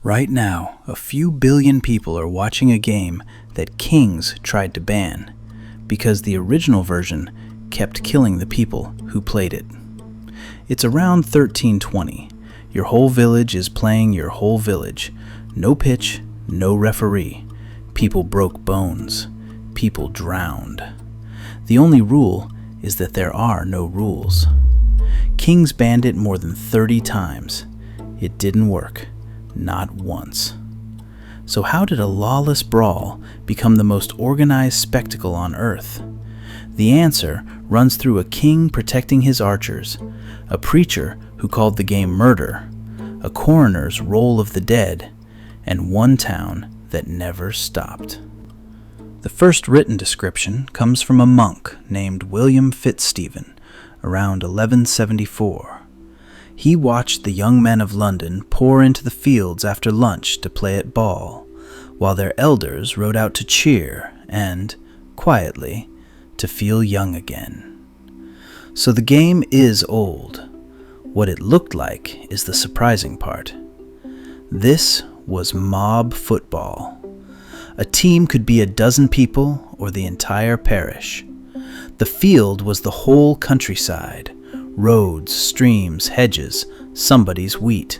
Right now, a few billion people are watching a game that kings tried to ban because the original version kept killing the people who played it. It's around 1320. Your whole village is playing your whole village. No pitch, no referee. People broke bones. People drowned. The only rule is that there are no rules. Kings banned it more than 30 times. It didn't work. Not once. So how did a lawless brawl become the most organized spectacle on earth? The answer runs through a king protecting his archers, a preacher who called the game murder, a coroner's roll of the dead, and one town that never stopped. The first written description comes from a monk named William Fitzstephen around 1174. He watched the young men of London pour into the fields after lunch to play at ball, while their elders rode out to cheer and, quietly, to feel young again. So the game is old. What it looked like is the surprising part. This was mob football. A team could be a dozen people or the entire parish. The field was the whole countryside. Roads, streams, hedges, somebody's wheat.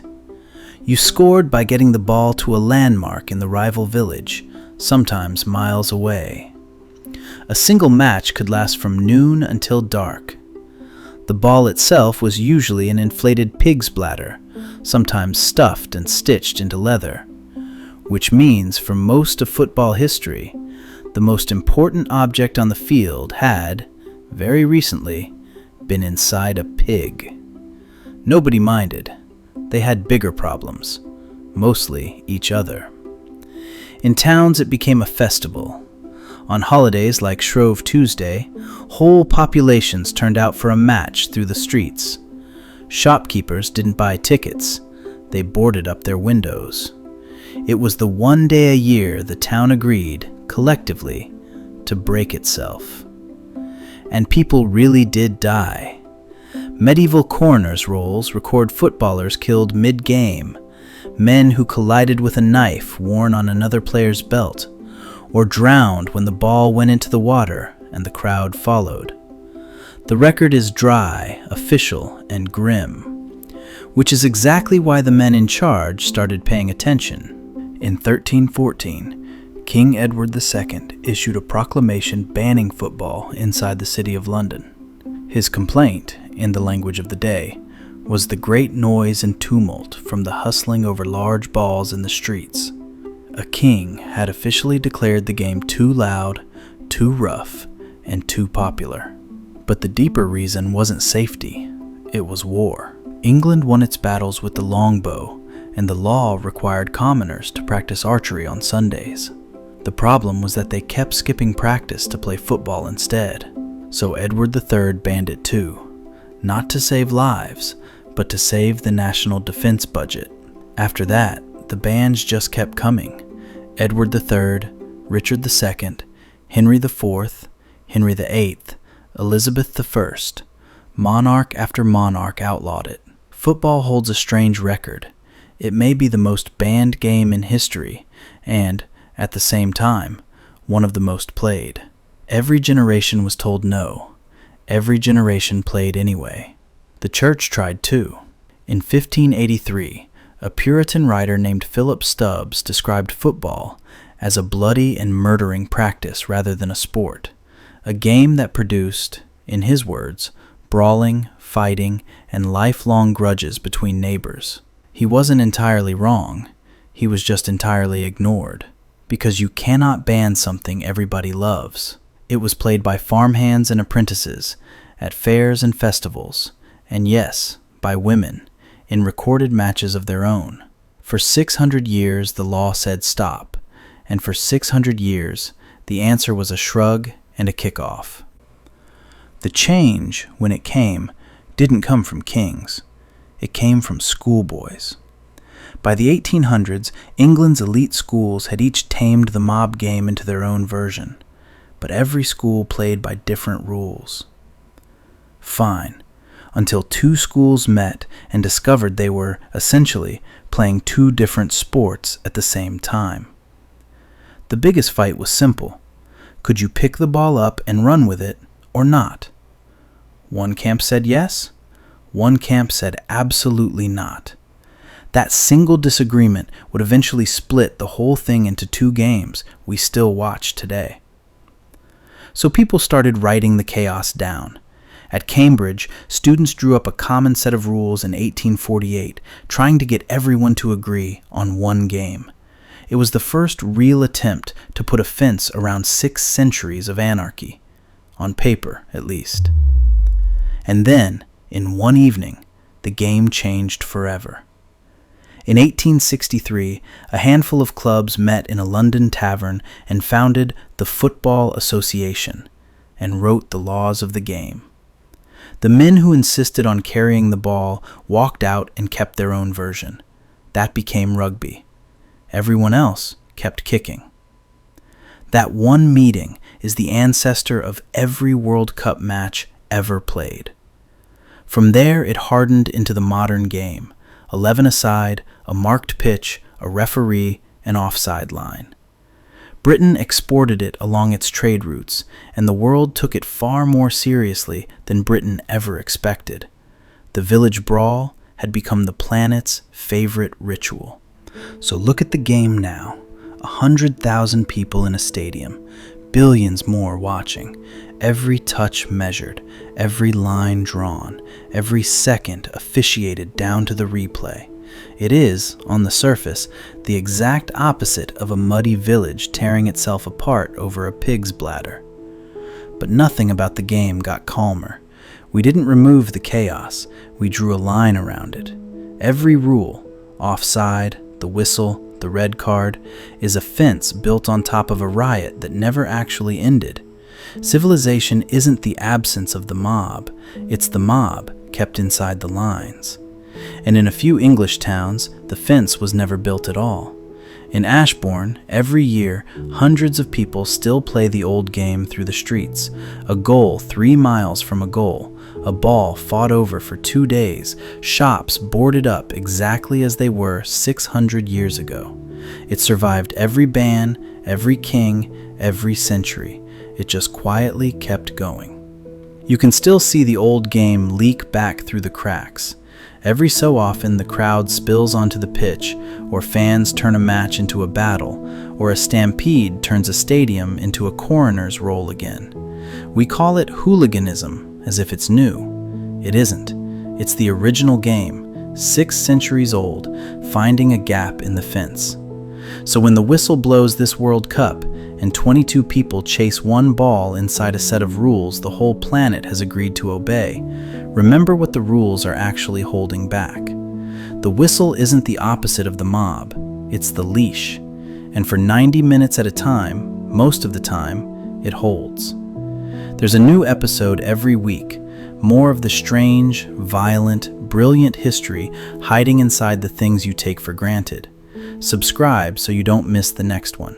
You scored by getting the ball to a landmark in the rival village, sometimes miles away. A single match could last from noon until dark. The ball itself was usually an inflated pig's bladder, sometimes stuffed and stitched into leather, which means for most of football history, the most important object on the field had, very recently, been inside a pig. Nobody minded. They had bigger problems, mostly each other. In towns it became a festival. On holidays like Shrove Tuesday, whole populations turned out for a match through the streets. Shopkeepers didn't buy tickets. They boarded up their windows. It was the one day a year the town agreed, collectively, to break itself. And people really did die. Medieval coroner's rolls record footballers killed mid-game, men who collided with a knife worn on another player's belt, or drowned when the ball went into the water and the crowd followed. The record is dry, official, and grim, which is exactly why the men in charge started paying attention. In 1314, King Edward II issued a proclamation banning football inside the city of London. His complaint, in the language of the day, was the great noise and tumult from the hustling over large balls in the streets. A king had officially declared the game too loud, too rough, and too popular. But the deeper reason wasn't safety, it was war. England won its battles with the longbow, and the law required commoners to practice archery on Sundays. The problem was that they kept skipping practice to play football instead. So Edward III banned it too, not to save lives, but to save the national defense budget. After that, the bans just kept coming. Edward III, Richard II, Henry IV, Henry VIII, Elizabeth I, monarch after monarch outlawed it. Football holds a strange record. It may be the most banned game in history, and, at the same time, one of the most played. Every generation was told no. Every generation played anyway. The church tried too. In 1583, a Puritan writer named Philip Stubbs described football as a bloody and murdering practice rather than a sport, a game that produced, in his words, brawling, fighting, and lifelong grudges between neighbors. He wasn't entirely wrong. He was just entirely ignored. Because you cannot ban something everybody loves. It was played by farmhands and apprentices, at fairs and festivals, and yes, by women, in recorded matches of their own. For 600 years the law said stop, and for 600 years the answer was a shrug and a kickoff. The change, when it came, didn't come from kings. It came from schoolboys. By the 1800s, England's elite schools had each tamed the mob game into their own version, but every school played by different rules. Fine, until two schools met and discovered they were, essentially, playing two different sports at the same time. The biggest fight was simple. Could you pick the ball up and run with it or not? One camp said yes. One camp said absolutely not. That single disagreement would eventually split the whole thing into two games we still watch today. So people started writing the chaos down. At Cambridge, students drew up a common set of rules in 1848, trying to get everyone to agree on one game. It was the first real attempt to put a fence around 6 centuries of anarchy, on paper at least. And then, in one evening, the game changed forever. In 1863, a handful of clubs met in a London tavern and founded the Football Association and wrote the laws of the game. The men who insisted on carrying the ball walked out and kept their own version. That became rugby. Everyone else kept kicking. That one meeting is the ancestor of every World Cup match ever played. From there, it hardened into the modern game. 11 aside, a marked pitch, a referee, an offside line. Britain exported it along its trade routes, and the world took it far more seriously than Britain ever expected. The village brawl had become the planet's favorite ritual. So look at the game now. 100,000 people in a stadium, billions more watching, every touch measured, every line drawn, every second officiated down to the replay. It is, on the surface, the exact opposite of a muddy village tearing itself apart over a pig's bladder. But nothing about the game got calmer. We didn't remove the chaos, we drew a line around it. Every rule, offside, the whistle, the red card, is a fence built on top of a riot that never actually ended. Civilization isn't the absence of the mob, it's the mob kept inside the lines. And in a few English towns, the fence was never built at all. In Ashbourne, every year, hundreds of people still play the old game through the streets. A goal 3 miles from a goal, a ball fought over for 2 days, shops boarded up exactly as they were 600 years ago. It survived every ban, every king, every century. It just quietly kept going. You can still see the old game leak back through the cracks. Every so often the crowd spills onto the pitch, or fans turn a match into a battle, or a stampede turns a stadium into a coroner's roll again. We call it hooliganism, as if it's new. It isn't. It's the original game, 6 centuries old, finding a gap in the fence. So when the whistle blows this World Cup, and 22 people chase one ball inside a set of rules the whole planet has agreed to obey, remember what the rules are actually holding back. The whistle isn't the opposite of the mob, it's the leash. And for 90 minutes at a time, most of the time, it holds. There's a new episode every week, more of the strange, violent, brilliant history hiding inside the things you take for granted. Subscribe so you don't miss the next one.